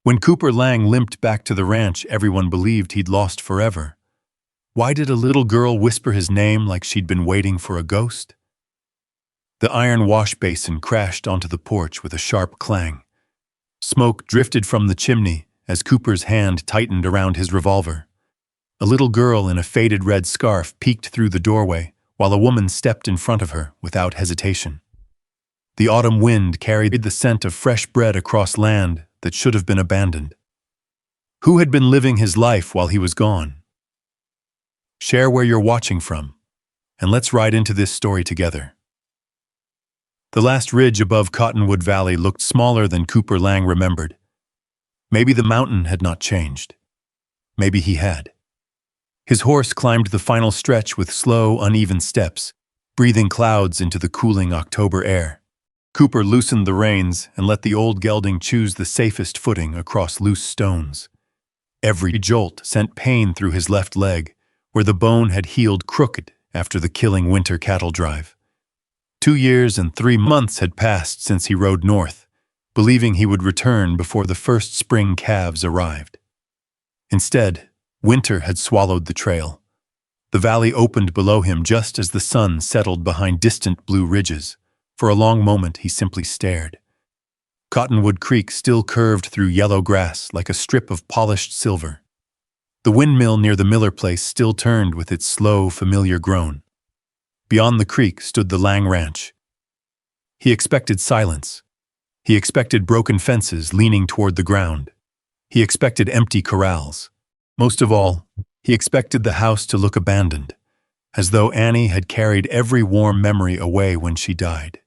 When Cooper Lang limped back to the ranch, everyone believed he'd lost forever. Why did a little girl whisper his name like she'd been waiting for a ghost? The iron wash basin crashed onto the porch with a sharp clang. Smoke drifted from the chimney as Cooper's hand tightened around his revolver. A little girl in a faded red scarf peeked through the doorway, while a woman stepped in front of her without hesitation. The autumn wind carried the scent of fresh bread across land that should have been abandoned. Who had been living his life while he was gone? Share where you're watching from, and let's ride into this story together. The last ridge above Cottonwood Valley looked smaller than Cooper Lang remembered. Maybe the mountain had not changed. Maybe he had. His horse climbed the final stretch with slow, uneven steps, breathing clouds into the cooling October air. Cooper loosened the reins and let the old gelding choose the safest footing across loose stones. Every jolt sent pain through his left leg, where the bone had healed crooked after the killing winter cattle drive. 2 years and 3 months had passed since he rode north, believing he would return before the first spring calves arrived. Instead, winter had swallowed the trail. The valley opened below him just as the sun settled behind distant blue ridges. For a long moment, he simply stared. Cottonwood Creek still curved through yellow grass like a strip of polished silver. The windmill near the Miller place still turned with its slow, familiar groan. Beyond the creek stood the Lang Ranch. He expected silence. He expected broken fences leaning toward the ground. He expected empty corrals. Most of all, he expected the house to look abandoned, as though Annie had carried every warm memory away when she died.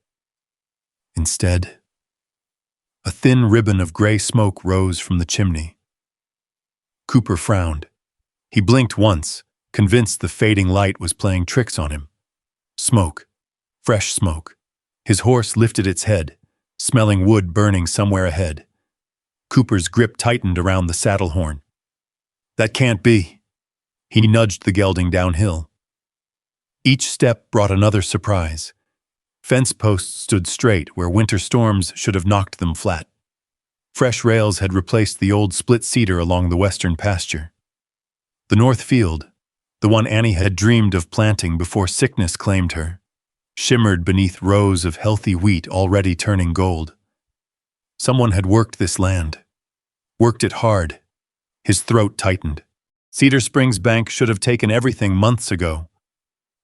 Instead, a thin ribbon of gray smoke rose from the chimney. Cooper frowned. He blinked once, convinced the fading light was playing tricks on him. Smoke. Fresh smoke. His horse lifted its head, smelling wood burning somewhere ahead. Cooper's grip tightened around the saddle horn. That can't be. He nudged the gelding downhill. Each step brought another surprise. Fence posts stood straight where winter storms should have knocked them flat. Fresh rails had replaced the old split cedar along the western pasture. The north field, the one Annie had dreamed of planting before sickness claimed her, shimmered beneath rows of healthy wheat already turning gold. Someone had worked this land. Worked it hard. His throat tightened. Cedar Springs Bank should have taken everything months ago.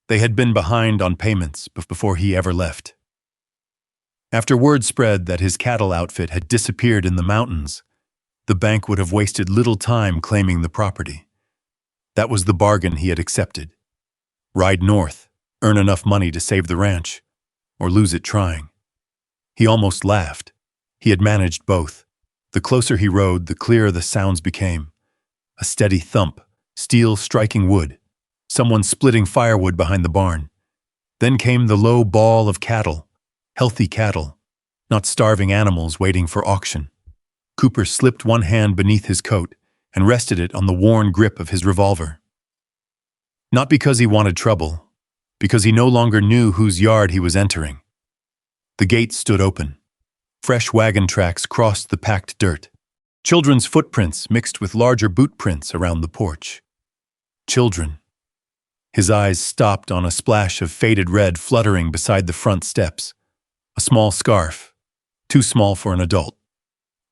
They had been behind on payments before he ever left. After word spread that his cattle outfit had disappeared in the mountains, the bank would have wasted little time claiming the property. That was the bargain he had accepted. Ride north, earn enough money to save the ranch, or lose it trying. He almost laughed. He had managed both. The closer he rode, the clearer the sounds became. A steady thump, steel striking wood, someone splitting firewood behind the barn. Then came the low bawl of cattle, healthy cattle, not starving animals waiting for auction. Cooper slipped one hand beneath his coat and rested it on the worn grip of his revolver. Not because he wanted trouble, because he no longer knew whose yard he was entering. The gate stood open. Fresh wagon tracks crossed the packed dirt. Children's footprints mixed with larger boot prints around the porch. Children. His eyes stopped on a splash of faded red fluttering beside the front steps. A small scarf, too small for an adult.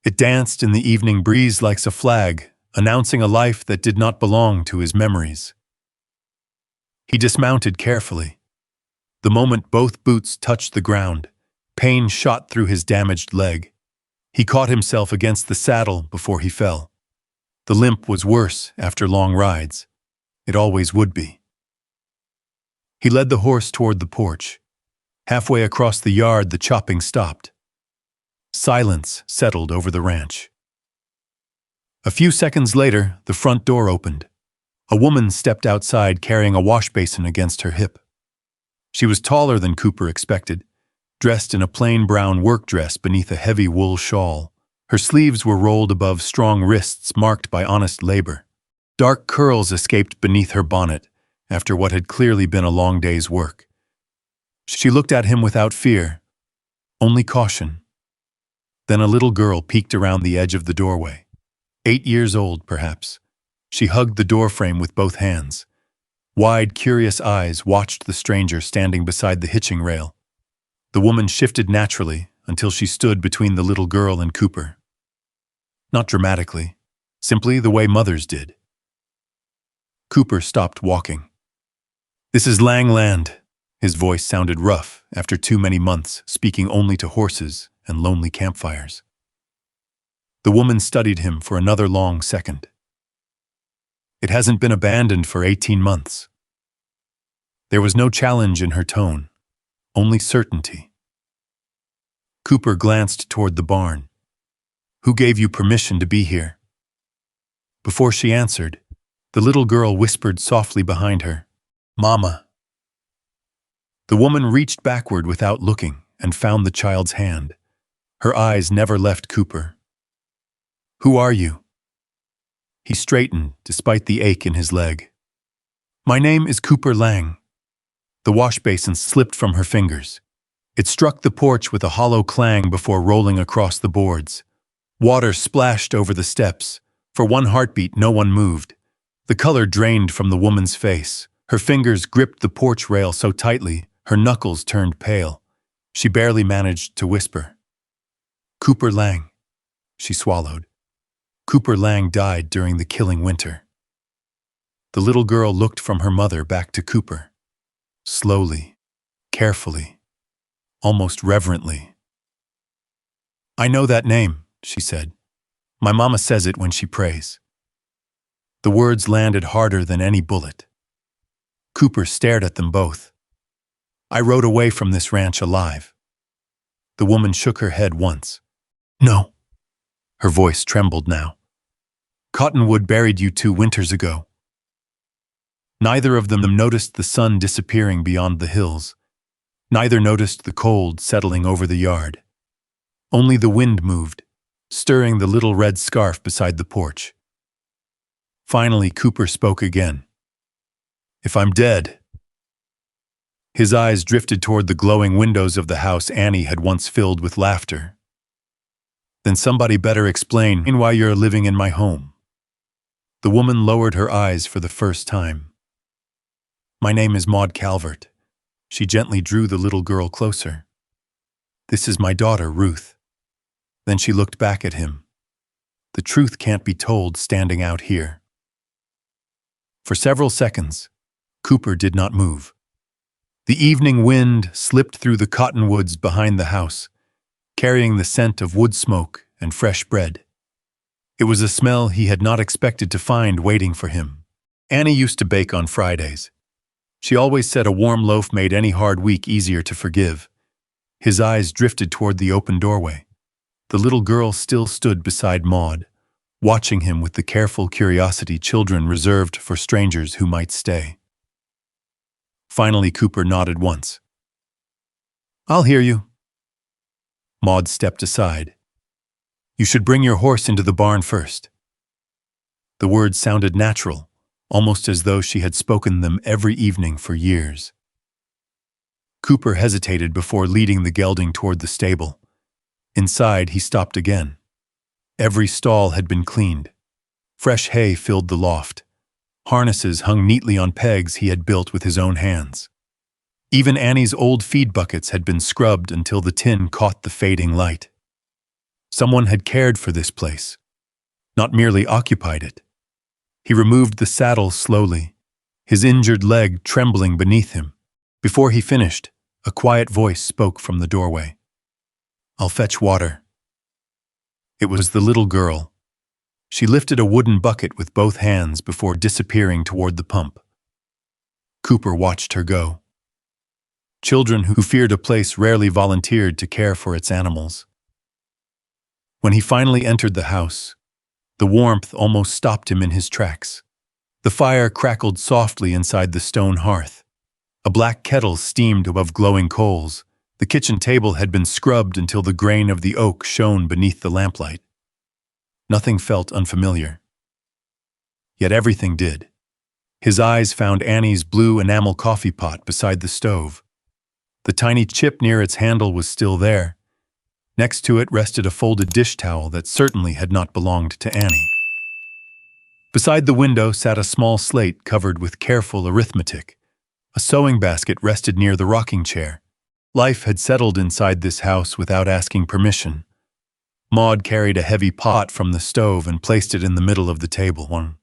It danced in the evening breeze like a flag, announcing a life that did not belong to his memories. He dismounted carefully. The moment both boots touched the ground, pain shot through his damaged leg. He caught himself against the saddle before he fell. The limp was worse after long rides. It always would be. He led the horse toward the porch. Halfway across the yard, the chopping stopped. Silence settled over the ranch. A few seconds later, the front door opened. A woman stepped outside carrying a wash basin against her hip. She was taller than Cooper expected, dressed in a plain brown work dress beneath a heavy wool shawl. Her sleeves were rolled above strong wrists marked by honest labor. Dark curls escaped beneath her bonnet after what had clearly been a long day's work. She looked at him without fear, only caution. Then a little girl peeked around the edge of the doorway. 8 years old, perhaps. She hugged the doorframe with both hands. Wide, curious eyes watched the stranger standing beside the hitching rail. The woman shifted naturally until she stood between the little girl and Cooper. Not dramatically, simply the way mothers did. Cooper stopped walking. "This is Lang Land." His voice sounded rough after too many months speaking only to horses and lonely campfires. The woman studied him for another long second. "It hasn't been abandoned for 18 months. There was no challenge in her tone, only certainty. Cooper glanced toward the barn. "Who gave you permission to be here?" Before she answered, the little girl whispered softly behind her, "Mama." The woman reached backward without looking and found the child's hand. Her eyes never left Cooper. "Who are you?" He straightened despite the ache in his leg. "My name is Cooper Lang." The wash basin slipped from her fingers. It struck the porch with a hollow clang before rolling across the boards. Water splashed over the steps. For one heartbeat, no one moved. The color drained from the woman's face. Her fingers gripped the porch rail so tightly, her knuckles turned pale. She barely managed to whisper. "Cooper Lang." She swallowed. Cooper Lang died during the killing winter. The little girl looked from her mother back to Cooper. Slowly, carefully, almost reverently. "I know that name," she said. "My mama says it when she prays." The words landed harder than any bullet. Cooper stared at them both. "I rode away from this ranch alive." The woman shook her head once. "No." Her voice trembled now. "Cottonwood buried you 2 winters ago." Neither of them noticed the sun disappearing beyond the hills. Neither noticed the cold settling over the yard. Only the wind moved, stirring the little red scarf beside the porch. Finally, Cooper spoke again. "If I'm dead." His eyes drifted toward the glowing windows of the house Annie had once filled with laughter. "Then somebody better explain why you're living in my home." The woman lowered her eyes for the first time. "My name is Maud Calvert." She gently drew the little girl closer. "This is my daughter, Ruth." Then she looked back at him. The truth can't be told standing out here. For several seconds, Cooper did not move. The evening wind slipped through the cottonwoods behind the house, carrying the scent of wood smoke and fresh bread. It was a smell he had not expected to find waiting for him. Annie used to bake on Fridays. She always said a warm loaf made any hard week easier to forgive. His eyes drifted toward the open doorway. The little girl still stood beside Maud, watching him with the careful curiosity children reserved for strangers who might stay. Finally, Cooper nodded once. "I'll hear you." Maud stepped aside. "You should bring your horse into the barn first." The words sounded natural, almost as though she had spoken them every evening for years. Cooper hesitated before leading the gelding toward the stable. Inside, he stopped again. Every stall had been cleaned. Fresh hay filled the loft. Harnesses hung neatly on pegs he had built with his own hands. Even Annie's old feed buckets had been scrubbed until the tin caught the fading light. Someone had cared for this place, not merely occupied it. He removed the saddle slowly, his injured leg trembling beneath him. Before he finished, a quiet voice spoke from the doorway. "I'll fetch water." It was the little girl. She lifted a wooden bucket with both hands before disappearing toward the pump. Cooper watched her go. Children who feared a place rarely volunteered to care for its animals. When he finally entered the house, the warmth almost stopped him in his tracks. The fire crackled softly inside the stone hearth. A black kettle steamed above glowing coals. The kitchen table had been scrubbed until the grain of the oak shone beneath the lamplight. Nothing felt unfamiliar. Yet everything did. His eyes found Annie's blue enamel coffee pot beside the stove. The tiny chip near its handle was still there. Next to it rested a folded dish towel that certainly had not belonged to Annie. Beside the window sat a small slate covered with careful arithmetic. A sewing basket rested near the rocking chair. Life had settled inside this house without asking permission. Maud carried a heavy pot from the stove and placed it in the middle of the table. One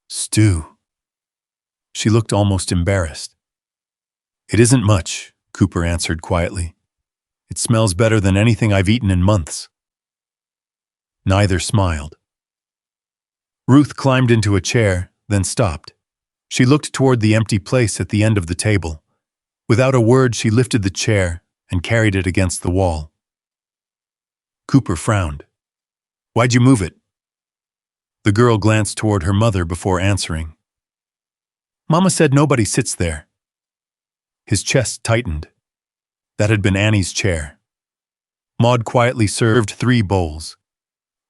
stew. She looked almost embarrassed. It isn't much, Cooper answered quietly. It smells better than anything I've eaten in months. Neither smiled. Ruth climbed into a chair, then stopped. She looked toward the empty place at the end of the table. Without a word, she lifted the chair and carried it against the wall. Cooper frowned. Why'd you move it? The girl glanced toward her mother before answering. Mama said nobody sits there. His chest tightened. That had been Annie's chair. Maud quietly served 3 bowls.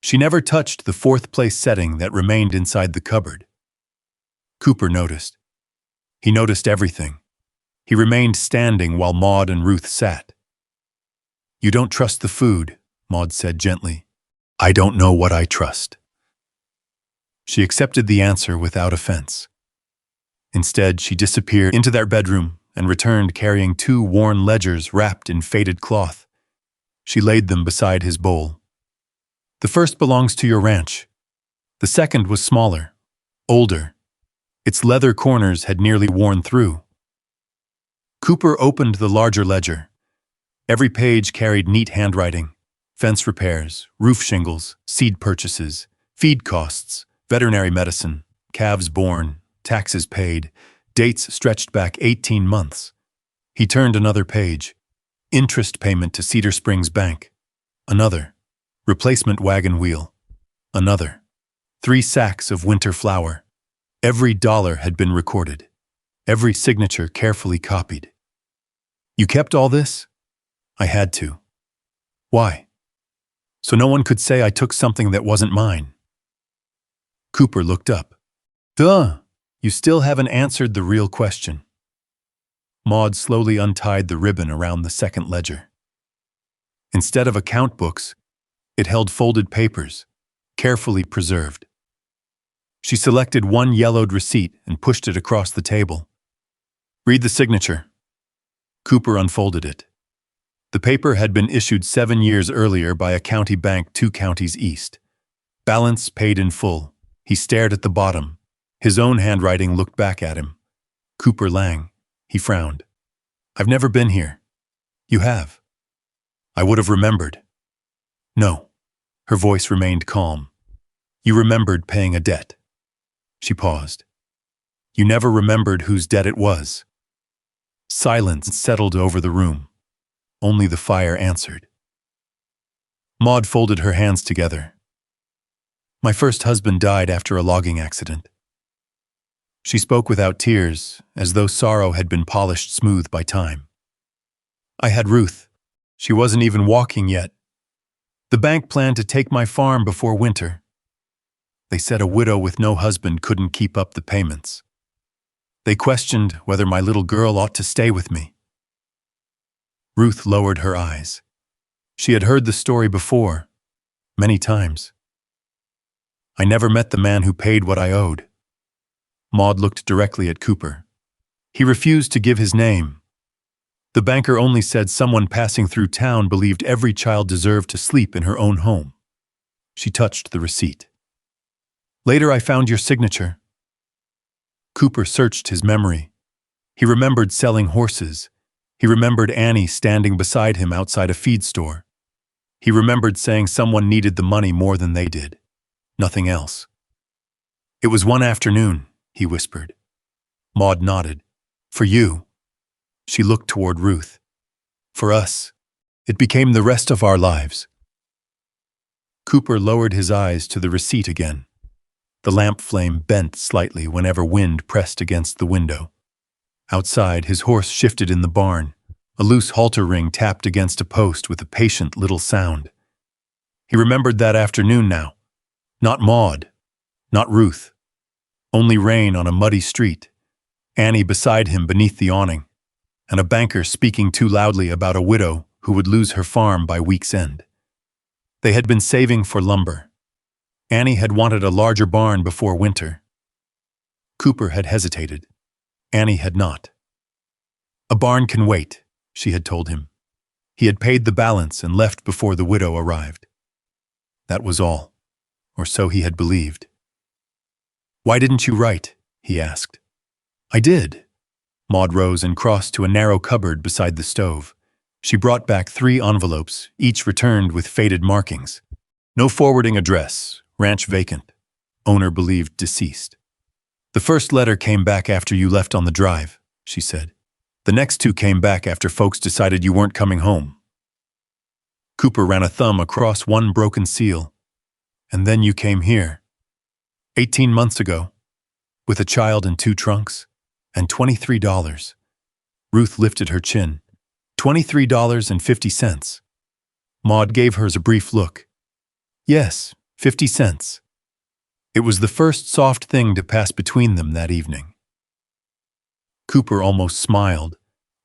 She never touched the 4th place setting that remained inside the cupboard. Cooper noticed. He noticed everything. He remained standing while Maud and Ruth sat. You don't trust the food, Maud said gently. I don't know what I trust. She accepted the answer without offense. Instead, she disappeared into their bedroom and returned carrying 2 worn ledgers wrapped in faded cloth. She laid them beside his bowl. The first belongs to your ranch. The second was smaller, older. Its leather corners had nearly worn through. Cooper opened the larger ledger. Every page carried neat handwriting: fence repairs, roof shingles, seed purchases, feed costs, veterinary medicine, calves born, taxes paid, dates stretched back 18 months. He turned another page. Interest payment to Cedar Springs Bank. Another. Replacement wagon wheel. Another. 3 sacks of winter flour. Every dollar had been recorded. Every signature carefully copied. You kept all this? I had to. Why? So no one could say I took something that wasn't mine. Cooper looked up. Duh! You still haven't answered the real question. Maud slowly untied the ribbon around the second ledger. Instead of account books, it held folded papers, carefully preserved. She selected one yellowed receipt and pushed it across the table. Read the signature. Cooper unfolded it. The paper had been issued 7 years earlier by a county bank 2 counties east. Balance paid in full. He stared at the bottom. His own handwriting looked back at him. Cooper Lang. He frowned. I've never been here. You have. I would have remembered. No. Her voice remained calm. You remembered paying a debt. She paused. You never remembered whose debt it was. Silence settled over the room. Only the fire answered. Maud folded her hands together. My first husband died after a logging accident. She spoke without tears, as though sorrow had been polished smooth by time. I had Ruth. She wasn't even walking yet. The bank planned to take my farm before winter. They said a widow with no husband couldn't keep up the payments. They questioned whether my little girl ought to stay with me. Ruth lowered her eyes. She had heard the story before, many times. I never met the man who paid what I owed. Maud looked directly at Cooper. He refused to give his name. The banker only said someone passing through town believed every child deserved to sleep in her own home. She touched the receipt. Later I found your signature. Cooper searched his memory. He remembered selling horses. He remembered Annie standing beside him outside a feed store. He remembered saying someone needed the money more than they did. Nothing else. It was one afternoon, he whispered. Maud nodded. For you. She looked toward Ruth. For us. It became the rest of our lives. Cooper lowered his eyes to the receipt again. The lamp flame bent slightly whenever wind pressed against the window. Outside, his horse shifted in the barn. A loose halter ring tapped against a post with a patient little sound. He remembered that afternoon now. Not Maud. Not Ruth. Only rain on a muddy street. Annie beside him beneath the awning. And a banker speaking too loudly about a widow who would lose her farm by week's end. They had been saving for lumber. Annie had wanted a larger barn before winter. Cooper had hesitated. Annie had not. A barn can wait, she had told him. He had paid the balance and left before the widow arrived. That was all, or so he had believed. "Why didn't you write?" he asked. "I did." Maud rose and crossed to a narrow cupboard beside the stove. She brought back 3 envelopes, each returned with faded markings. "No forwarding address, ranch vacant, owner believed deceased." "The first letter came back after you left on the drive," she said. "The next 2 came back after folks decided you weren't coming home." Cooper ran a thumb across one broken seal. "And then you came here. 18 months ago, with a child and 2 trunks, and $23. Ruth lifted her chin. $23.50. Maud gave hers a brief look. "Yes, 50 cents. It was the first soft thing to pass between them that evening. Cooper almost smiled,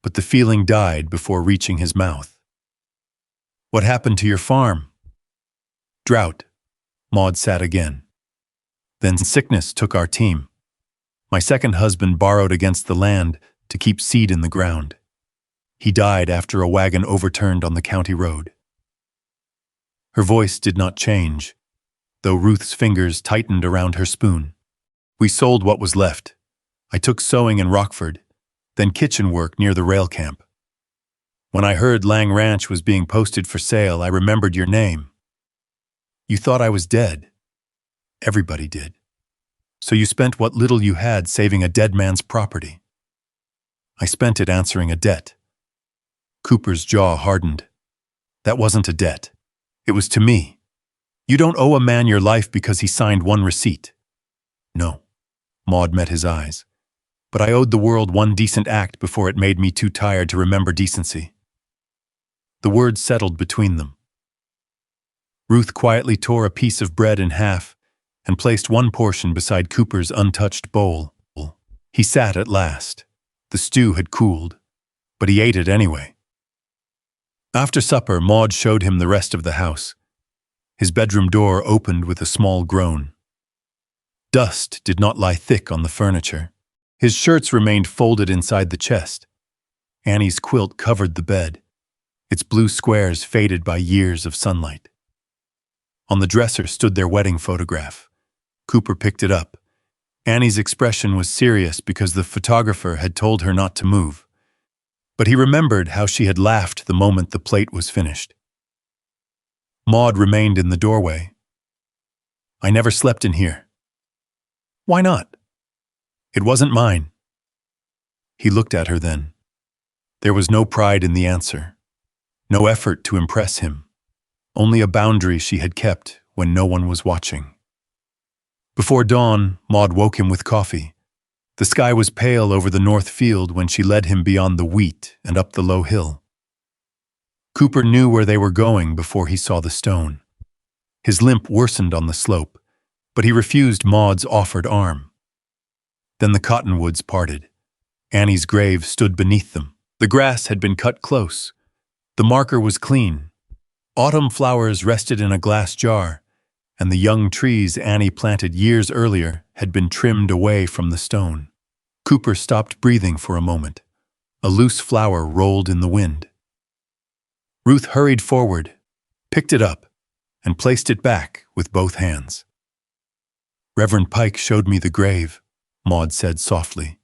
but the feeling died before reaching his mouth. "What happened to your farm?" "Drought." Maud sat again. "Then sickness took our team. My second husband borrowed against the land to keep seed in the ground. He died after a wagon overturned on the county road." Her voice did not change, though Ruth's fingers tightened around her spoon. "We sold what was left. I took sewing in Rockford, then kitchen work near the rail camp. When I heard Lang Ranch was being posted for sale, I remembered your name. You thought I was dead. Everybody did. So you spent what little you had saving a dead man's property." "I spent it answering a debt." Cooper's jaw hardened. "That wasn't a debt. It was to me. You don't owe a man your life because he signed one receipt." "No." Maud met his eyes. "But I owed the world one decent act before it made me too tired to remember decency." The words settled between them. Ruth quietly tore a piece of bread in half and placed one portion beside Cooper's untouched bowl. He sat at last. The stew had cooled, but he ate it anyway. After supper, Maud showed him the rest of the house. His bedroom door opened with a small groan. Dust did not lie thick on the furniture. His shirts remained folded inside the chest. Annie's quilt covered the bed, its blue squares faded by years of sunlight. On the dresser stood their wedding photograph. Cooper picked it up. Annie's expression was serious because the photographer had told her not to move. But he remembered how she had laughed the moment the plate was finished. Maud remained in the doorway. "I never slept in here." "Why not?" "It wasn't mine." He looked at her then. There was no pride in the answer, no effort to impress him, only a boundary she had kept when no one was watching. Before dawn, Maud woke him with coffee. The sky was pale over the north field when she led him beyond the wheat and up the low hill. Cooper knew where they were going before he saw the stone. His limp worsened on the slope, but he refused Maud's offered arm. Then the cottonwoods parted. Annie's grave stood beneath them. The grass had been cut close. The marker was clean. Autumn flowers rested in a glass jar, and the young trees Annie planted years earlier had been trimmed away from the stone. Cooper stopped breathing for a moment. A loose flower rolled in the wind. Ruth hurried forward, picked it up, and placed it back with both hands. "Reverend Pike showed me the grave," Maud said softly.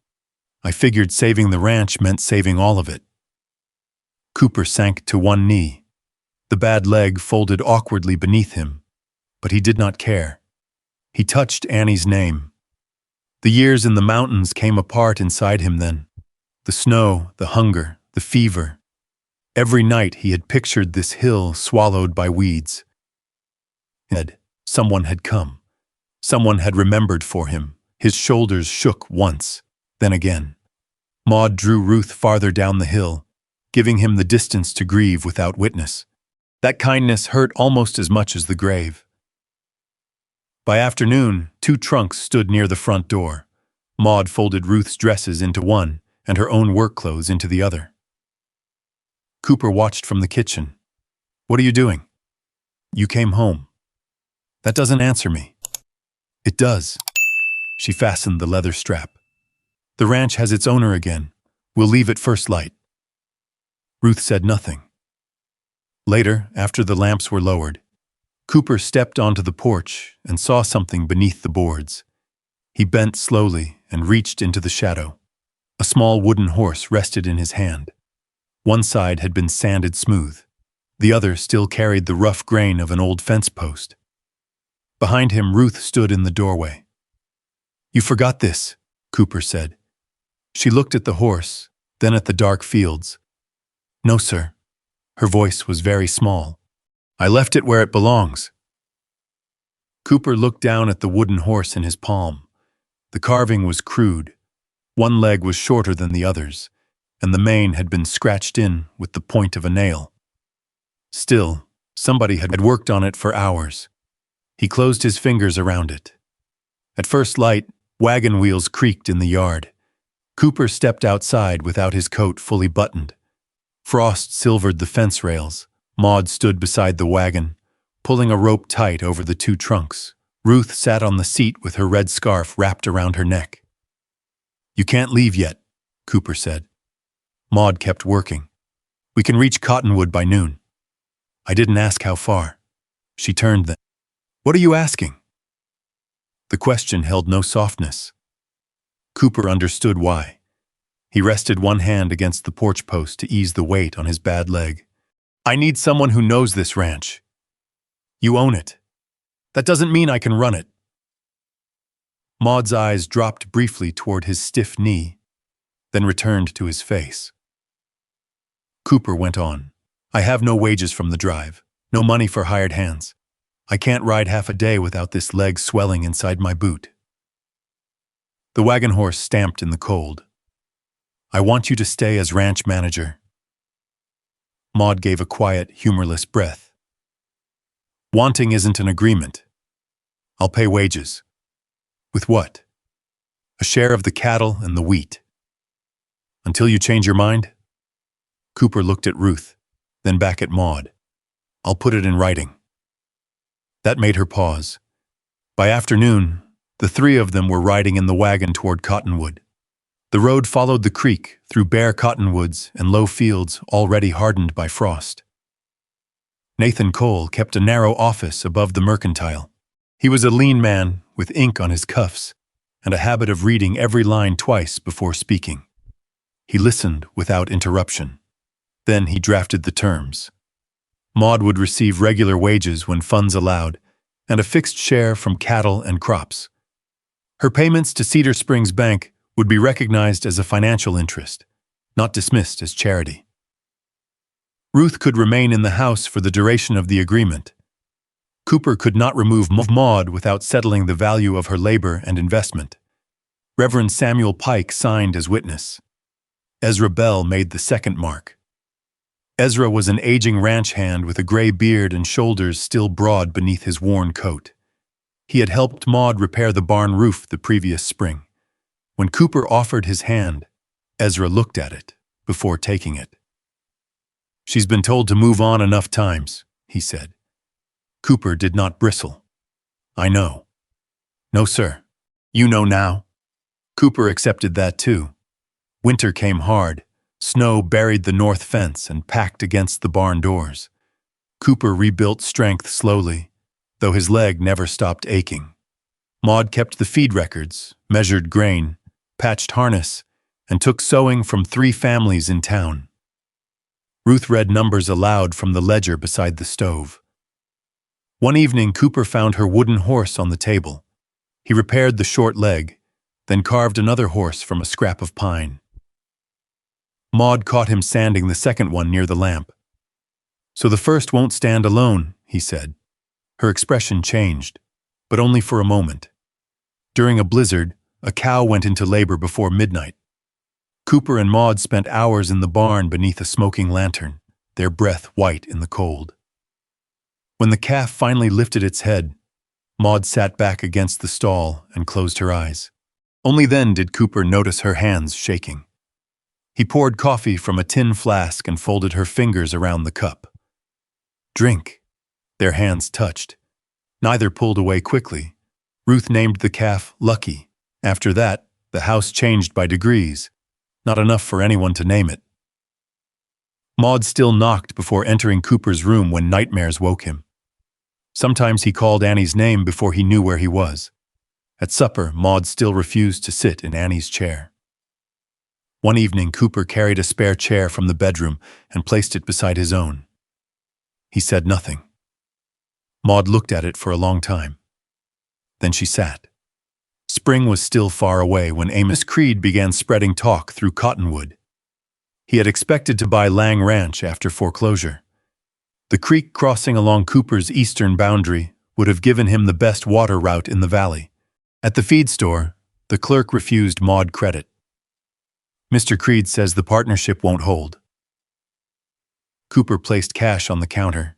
"I figured saving the ranch meant saving all of it." Cooper sank to one knee. The bad leg folded awkwardly beneath him, but he did not care. He touched Annie's name. The years in the mountains came apart inside him then. The snow, the hunger, the fever. Every night he had pictured this hill swallowed by weeds. Someone had come. Someone had remembered for him. His shoulders shook once, then again. Maud drew Ruth farther down the hill, giving him the distance to grieve without witness. That kindness hurt almost as much as the grave. By afternoon, 2 trunks stood near the front door. Maud folded Ruth's dresses into one and her own work clothes into the other. Cooper watched from the kitchen. "What are you doing?" "You came home." "That doesn't answer me." It does. She fastened the leather strap. The ranch has its owner again. We'll leave at first light. Ruth said nothing. Later, after the lamps were lowered, Cooper stepped onto the porch and saw something beneath the boards. He bent slowly and reached into the shadow. A small wooden horse rested in his hand. One side had been sanded smooth. The other still carried the rough grain of an old fence post. Behind him, Ruth stood in the doorway. "You forgot this," Cooper said. She looked at the horse, then at the dark fields. "No, sir." Her voice was very small. "I left it where it belongs." Cooper looked down at the wooden horse in his palm. The carving was crude. One leg was shorter than the others, and the mane had been scratched in with the point of a nail. Still, somebody had worked on it for hours. He closed his fingers around it. At first light, wagon wheels creaked in the yard. Cooper stepped outside without his coat fully buttoned. Frost silvered the fence rails. Maud stood beside the wagon, pulling a rope tight over the two trunks. Ruth sat on the seat with her red scarf wrapped around her neck. "You can't leave yet," Cooper said. Maud kept working. "We can reach Cottonwood by noon." "I didn't ask how far." She turned then. "What are you asking?" The question held no softness. Cooper understood why. He rested one hand against the porch post to ease the weight on his bad leg. "I need someone who knows this ranch. You own it. That doesn't mean I can run it." Maud's eyes dropped briefly toward his stiff knee, then returned to his face. Cooper went on. "I have no wages from the drive, no money for hired hands. I can't ride half a day without this leg swelling inside my boot." The wagon horse stamped in the cold. "I want you to stay as ranch manager." Maud gave a quiet, humorless breath. "Wanting isn't an agreement. I'll pay wages." "With what?" "A share of the cattle and the wheat." "Until you change your mind?" Cooper looked at Ruth, then back at Maud. "I'll put it in writing." That made her pause. By afternoon, the three of them were riding in the wagon toward Cottonwood. The road followed the creek through bare cottonwoods and low fields already hardened by frost. Nathan Cole kept a narrow office above the mercantile. He was a lean man with ink on his cuffs and a habit of reading every line twice before speaking. He listened without interruption. Then he drafted the terms. Maud would receive regular wages when funds allowed, and a fixed share from cattle and crops. Her payments to Cedar Springs Bank would be recognized as a financial interest, not dismissed as charity. Ruth could remain in the house for the duration of the agreement. Cooper could not remove Maud without settling the value of her labor and investment. Reverend Samuel Pike signed as witness. Ezra Bell made the second mark. Ezra was an aging ranch hand with a gray beard and shoulders still broad beneath his worn coat. He had helped Maud repair the barn roof the previous spring. When Cooper offered his hand, Ezra looked at it before taking it. "She's been told to move on enough times," he said. Cooper did not bristle. "I know." "No, sir. You know now." Cooper accepted that too. Winter came hard. Snow buried the north fence and packed against the barn doors. Cooper rebuilt strength slowly, though his leg never stopped aching. Maud kept the feed records, measured grain, patched harness, and took sewing from 3 families in town. Ruth read numbers aloud from the ledger beside the stove. One evening, Cooper found her wooden horse on the table. He repaired the short leg, then carved another horse from a scrap of pine. Maud caught him sanding the second one near the lamp. "So the first won't stand alone," he said. Her expression changed, but only for a moment. During a blizzard, a cow went into labor before midnight. Cooper and Maud spent hours in the barn beneath a smoking lantern, their breath white in the cold. When the calf finally lifted its head, Maud sat back against the stall and closed her eyes. Only then did Cooper notice her hands shaking. He poured coffee from a tin flask and folded her fingers around the cup. "Drink." Their hands touched. Neither pulled away quickly, Ruth named the calf Lucky. After that, the house changed by degrees, not enough for anyone to name it. Maud still knocked before entering Cooper's room when nightmares woke him. Sometimes he called Annie's name before he knew where he was. At supper, Maud still refused to sit in Annie's chair. One evening, Cooper carried a spare chair from the bedroom and placed it beside his own. He said nothing. Maud looked at it for a long time. Then she sat. Spring was still far away when Amos Creed began spreading talk through Cottonwood. He had expected to buy Lang Ranch after foreclosure. The creek crossing along Cooper's eastern boundary would have given him the best water route in the valley. At the feed store, the clerk refused Maud credit. Mr. Creed says the partnership won't hold. Cooper placed cash on the counter.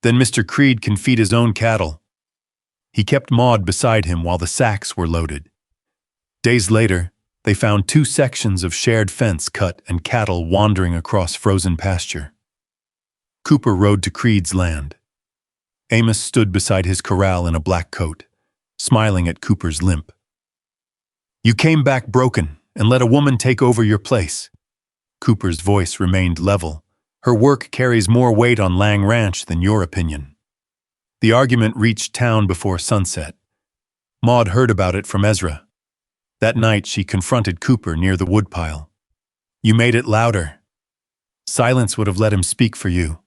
Then Mr. Creed can feed his own cattle. He kept Maud beside him while the sacks were loaded. Days later, they found 2 sections of shared fence cut and cattle wandering across frozen pasture. Cooper rode to Creed's land. Amos stood beside his corral in a black coat, smiling at Cooper's limp. "You came back broken and let a woman take over your place." Cooper's voice remained level. "Her work carries more weight on Lang Ranch than your opinion." The argument reached town before sunset. Maud heard about it from Ezra. That night she confronted Cooper near the woodpile. "You made it louder. Silence would have let him speak for you.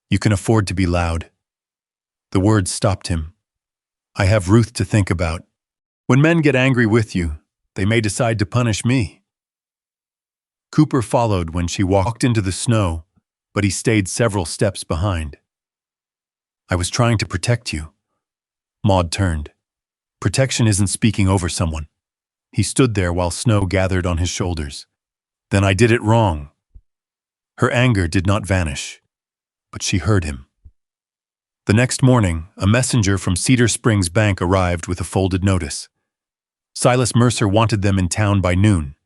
You can afford to be loud." The words stopped him. "I have Ruth to think about. When men get angry with you, they may decide to punish me." Cooper followed when she walked into the snow, but he stayed several steps behind. "I was trying to protect you." Maud turned. Protection isn't speaking over someone. He stood there while snow gathered on his shoulders. "Then I did it wrong." Her anger did not vanish, but she heard him. The next morning, a messenger from Cedar Springs Bank arrived with a folded notice. Silas Mercer wanted them in town by noon.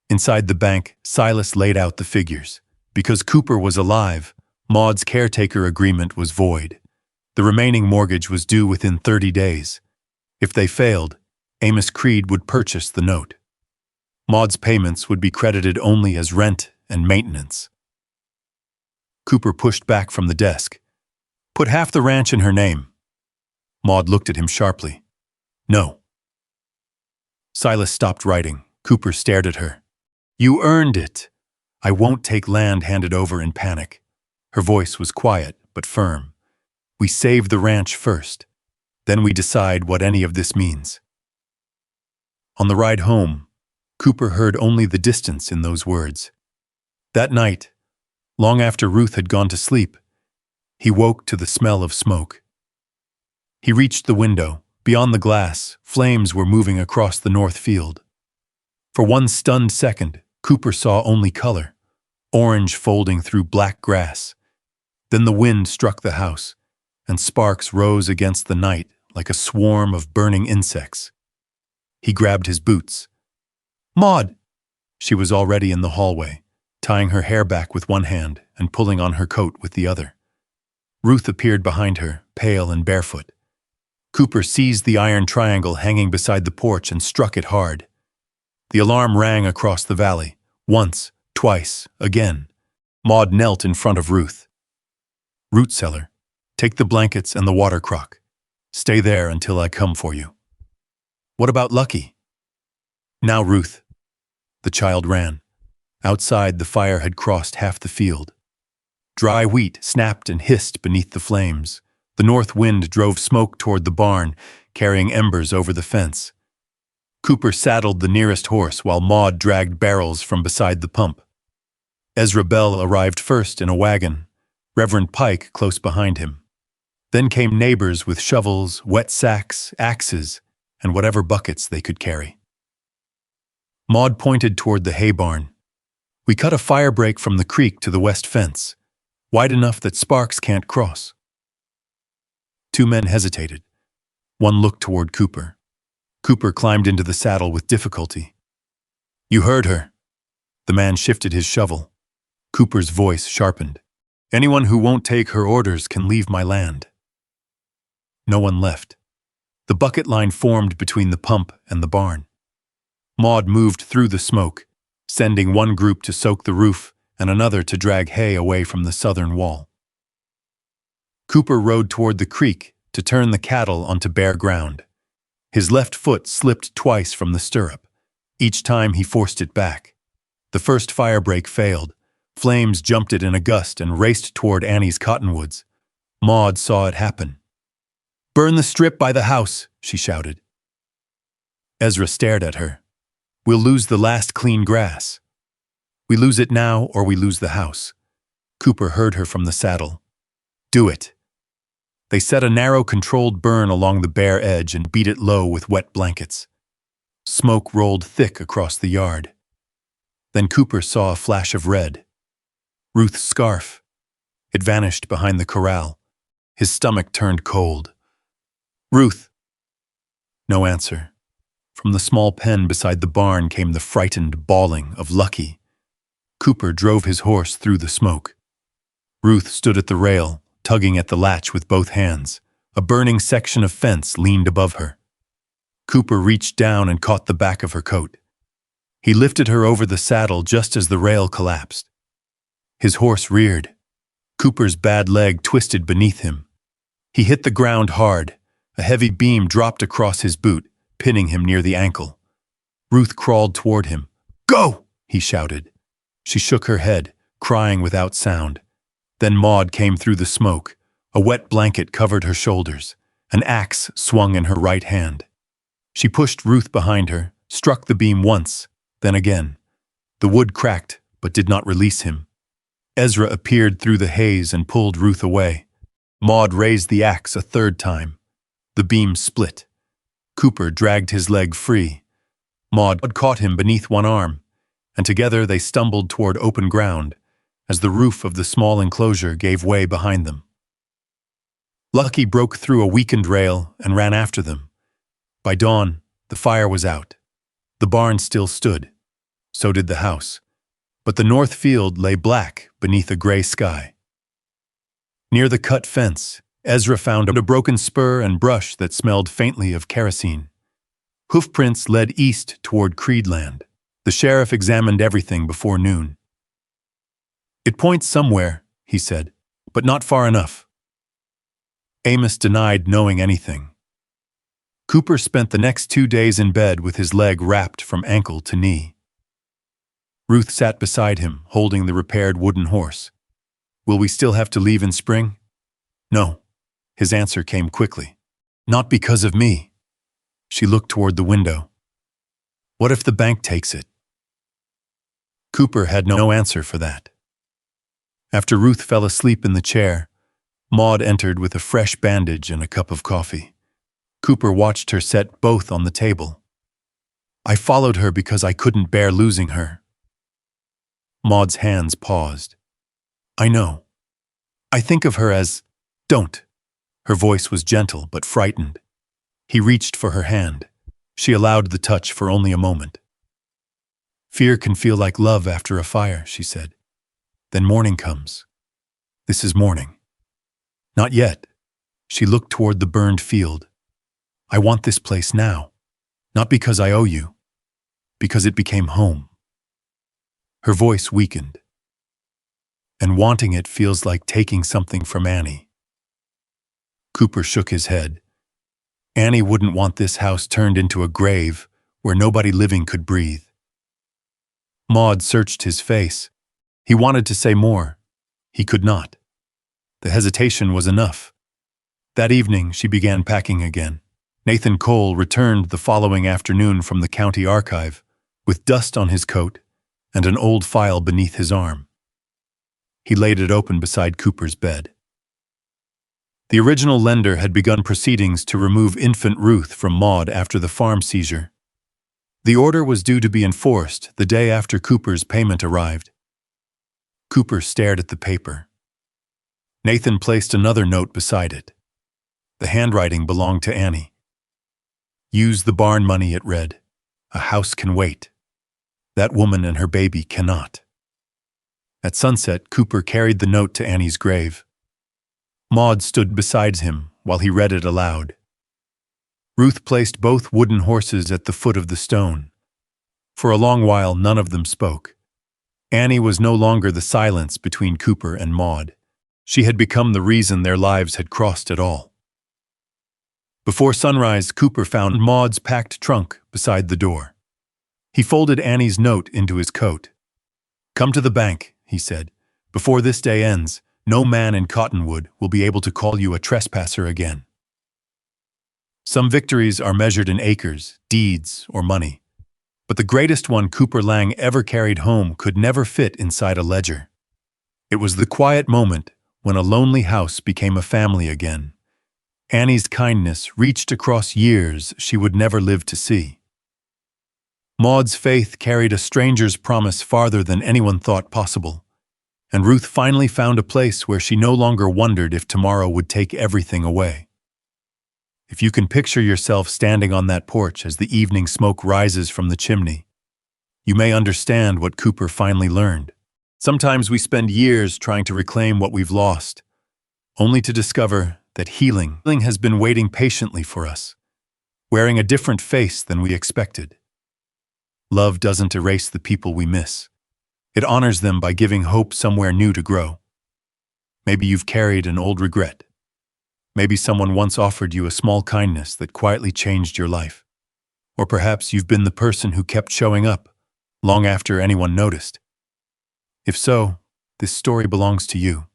Inside the bank, Silas laid out the figures. Because Cooper was alive, Maud's caretaker agreement was void. The remaining mortgage was due within 30 days. If they failed, Amos Creed would purchase the note. Maud's payments would be credited only as rent and maintenance. Cooper pushed back from the desk. "Put half the ranch in her name." Maud looked at him sharply. "No." Silas stopped writing. Cooper stared at her. "You earned it. I won't take land handed over in panic." Her voice was quiet but firm. "We save the ranch first. Then we decide what any of this means." On the ride home, Cooper heard only the distance in those words. That night, long after Ruth had gone to sleep, he woke to the smell of smoke. He reached the window. Beyond the glass, flames were moving across the north field. For one stunned second, Cooper saw only color, orange folding through black grass. Then the wind struck the house, and sparks rose against the night like a swarm of burning insects. He grabbed his boots. "Maud!" She was already in the hallway, tying her hair back with one hand and pulling on her coat with the other. Ruth appeared behind her, pale and barefoot. Cooper seized the iron triangle hanging beside the porch and struck it hard. The alarm rang across the valley. Once, twice, again. Maud knelt in front of Ruth. "Root cellar. Take the blankets and the water crock. Stay there until I come for you." "What about Lucky?" "Now, Ruth." The child ran. Outside, the fire had crossed half the field. Dry wheat snapped and hissed beneath the flames. The north wind drove smoke toward the barn, carrying embers over the fence. Cooper saddled the nearest horse while Maud dragged barrels from beside the pump. Ezra Bell arrived first in a wagon, Reverend Pike close behind him. Then came neighbors with shovels, wet sacks, axes, and whatever buckets they could carry. Maud pointed toward the hay barn. "We cut a fire break from the creek to the west fence, wide enough that sparks can't cross." 2 men hesitated. One looked toward Cooper. Cooper climbed into the saddle with difficulty. "You heard her." The man shifted his shovel. Cooper's voice sharpened. "Anyone who won't take her orders can leave my land." No one left. The bucket line formed between the pump and the barn. Maud moved through the smoke, sending one group to soak the roof and another to drag hay away from the southern wall. Cooper rode toward the creek to turn the cattle onto bare ground. His left foot slipped twice from the stirrup. Each time he forced it back. The first firebreak failed. Flames jumped it in a gust and raced toward Annie's cottonwoods. Maud saw it happen. "Burn the strip by the house," she shouted. Ezra stared at her. "We'll lose the last clean grass. We lose it now or we lose the house." Cooper heard her from the saddle. "Do it." They set a narrow, controlled burn along the bare edge and beat it low with wet blankets. Smoke rolled thick across the yard. Then Cooper saw a flash of red. Ruth's scarf. It vanished behind the corral. His stomach turned cold. "Ruth!" No answer. From the small pen beside the barn came the frightened bawling of Lucky. Cooper drove his horse through the smoke. Ruth stood at the rail, tugging at the latch with both hands. A burning section of fence leaned above her. Cooper reached down and caught the back of her coat. He lifted her over the saddle just as the rail collapsed. His horse reared. Cooper's bad leg twisted beneath him. He hit the ground hard. A heavy beam dropped across his boot, pinning him near the ankle. Ruth crawled toward him. "Go!" he shouted. She shook her head, crying without sound. Then Maud came through the smoke. A wet blanket covered her shoulders. An axe swung in her right hand. She pushed Ruth behind her, struck the beam once, then again. The wood cracked, but did not release him. Ezra appeared through the haze and pulled Ruth away. Maud raised the axe a third time. The beam split. Cooper dragged his leg free. Maud caught him beneath one arm, and together they stumbled toward open ground as the roof of the small enclosure gave way behind them. Lucky broke through a weakened rail and ran after them. By dawn, the fire was out. The barn still stood. So did the house. But the north field lay black beneath a gray sky. Near the cut fence, Ezra found a broken spur and brush that smelled faintly of kerosene. Hoofprints led east toward Creedland. The sheriff examined everything before noon. "It points somewhere," he said, "but not far enough." Amos denied knowing anything. Cooper spent the next 2 days in bed with his leg wrapped from ankle to knee. Ruth sat beside him, holding the repaired wooden horse. "Will we still have to leave in spring?" "No." His answer came quickly. "Not because of me." She looked toward the window. "What if the bank takes it?" Cooper had no answer for that. After Ruth fell asleep in the chair, Maud entered with a fresh bandage and a cup of coffee. Cooper watched her set both on the table. "I followed her because I couldn't bear losing her." Maud's hands paused. "I know. I think of her as, don't." Her voice was gentle but frightened. He reached for her hand. She allowed the touch for only a moment. "Fear can feel like love after a fire," she said. "Then morning comes. This is morning." "Not yet." She looked toward the burned field. "I want this place now. Not because I owe you. Because it became home." Her voice weakened. "And wanting it feels like taking something from Annie." Cooper shook his head. "Annie wouldn't want this house turned into a grave where nobody living could breathe." Maud searched his face. He wanted to say more. He could not. The hesitation was enough. That evening, she began packing again. Nathan Cole returned the following afternoon from the county archive, with dust on his coat and an old file beneath his arm. He laid it open beside Cooper's bed. The original lender had begun proceedings to remove infant Ruth from Maud after the farm seizure. The order was due to be enforced the day after Cooper's payment arrived. Cooper stared at the paper. Nathan placed another note beside it. The handwriting belonged to Annie. "Use the barn money," it read. "A house can wait. That woman and her baby cannot." At sunset, Cooper carried the note to Annie's grave. Maud stood beside him while he read it aloud. Ruth placed both wooden horses at the foot of the stone. For a long while, none of them spoke. Annie was no longer the silence between Cooper and Maud. She had become the reason their lives had crossed at all. Before sunrise, Cooper found Maud's packed trunk beside the door. He folded Annie's note into his coat. "Come to the bank," he said. "Before this day ends, no man in Cottonwood will be able to call you a trespasser again." Some victories are measured in acres, deeds, or money. But the greatest one Cooper Lang ever carried home could never fit inside a ledger. It was the quiet moment when a lonely house became a family again. Annie's kindness reached across years she would never live to see. Maud's faith carried a stranger's promise farther than anyone thought possible, and Ruth finally found a place where she no longer wondered if tomorrow would take everything away. If you can picture yourself standing on that porch as the evening smoke rises from the chimney, you may understand what Cooper finally learned. Sometimes we spend years trying to reclaim what we've lost, only to discover that healing has been waiting patiently for us, wearing a different face than we expected. Love doesn't erase the people we miss. It honors them by giving hope somewhere new to grow. Maybe you've carried an old regret. Maybe someone once offered you a small kindness that quietly changed your life. Or perhaps you've been the person who kept showing up, long after anyone noticed. If so, this story belongs to you.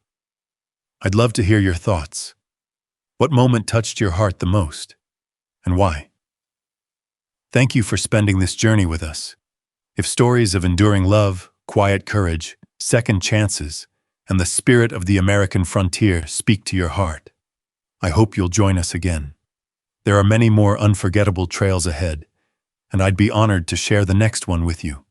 I'd love to hear your thoughts. What moment touched your heart the most, and why? Thank you for spending this journey with us. If stories of enduring love, quiet courage, second chances, and the spirit of the American frontier speak to your heart, I hope you'll join us again. There are many more unforgettable trails ahead, and I'd be honored to share the next one with you.